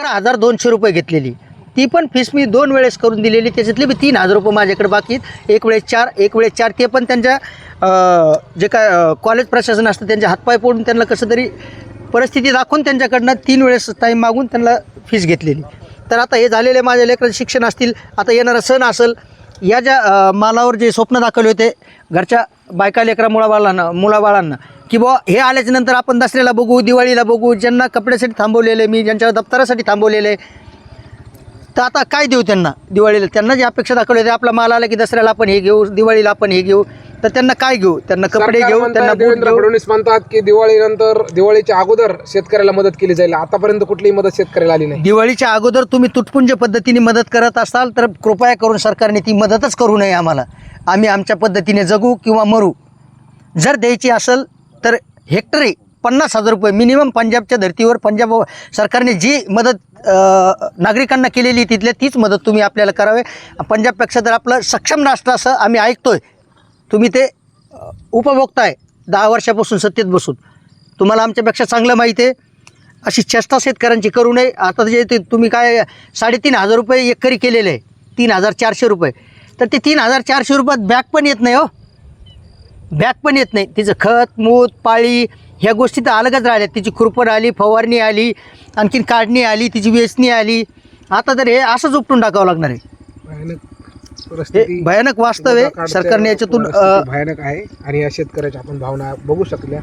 11,200 रुपये घेतलेली. ती पण फीस मी 2 वेळेस करून दिलेली. त्याच्यातले मी 3,000 रुपये माझ्याकडे बाकी आहेत. एक वेळेस 4 ते पण त्यांच्या जे काय कॉलेज प्रशासन असतं त्यांचे हातपाय पोडून त्यांना कसं तरी परिस्थिती दाखवून त्यांच्याकडनं 3 वेळेस टाईम मागून त्यांना फीस घेतलेली. तर आता हे झालेले माझ्या लेकराचे शिक्षण असतील, आता येणारा सण असेल, या ज्या मालावर जे स्वप्न दाखवले होते घरच्या बायका लेकरा मुलाबाळांना की बुवा हे आल्याच्या नंतर आपण दसऱ्याला बघू, दिवाळीला बघू, ज्यांना कपड्यासाठी थांबवलेले मी, ज्यांच्या दप्तरासाठी थांबवलेले, तर आता काय देऊ त्यांना दिवाळीला? त्यांना जी अपेक्षा दाखवली होती आपला माल आला की दसऱ्याला आपण हे घेऊ, दिवाळीला आपण हे घेऊ, तर त्यांना काय घेऊ? त्यांना कपडे घेऊ, त्यांना बूट देवेंद्र घेऊ. फडणवीस म्हणतात की दिवाळीनंतर, दिवाळीच्या अगोदर शेतकऱ्याला मदत केली जाईल. आतापर्यंत कुठलीही मदत शेतकऱ्याला आली नाही. दिवाळीच्या अगोदर तुम्ही तुटपुंज पद्धतीने मदत करत असाल तर कृपया करून सरकारने ती मदतच करू नये आम्हाला. आम्ही आमच्या पद्धतीने जगू किंवा मरू. जर द्यायची असेल तर हेक्टरी 50,000 रुपये मिनिमम पंजाबच्या धर्तीवर पंजाब सरकारने जी मदत नागरिकांना केलेली तिथल्या तीच मदत तुम्ही आपल्याला करावे. पंजाबपेक्षा तर आपलं सक्षम राष्ट्र असं आम्ही ऐकतोय. तुम्ही ते उपभोक्ताय 10 वर्षापासून सत्तेत बसून. तुम्हाला आमच्यापेक्षा चांगलं माहिती आहे. अशी चेष्टा शेतकऱ्यांची करू नये. आता जे ते तुम्ही काय 3,500 रुपये एकरी केलेले आहे, 3,400 रुपये, तर ते 3,400 रुपयात बॅग पण येत नाही हो. बॅग पण येत नाही. तिचं खत, मूत, पाळी ह्या गोष्टी तर अलगच राहिल्या. तिची खुरपण आली, फवारणी आली, आणखीन काढणी आली, तिची वेचणी आली. आता तर हे असंच उपटून टाकावं लागणार आहे. भयानक वास्तव आहे. सरकारने याच्यातून भयानक आहे. आणि या शेतकऱ्याच्या आपण भावना बघू शकल्या.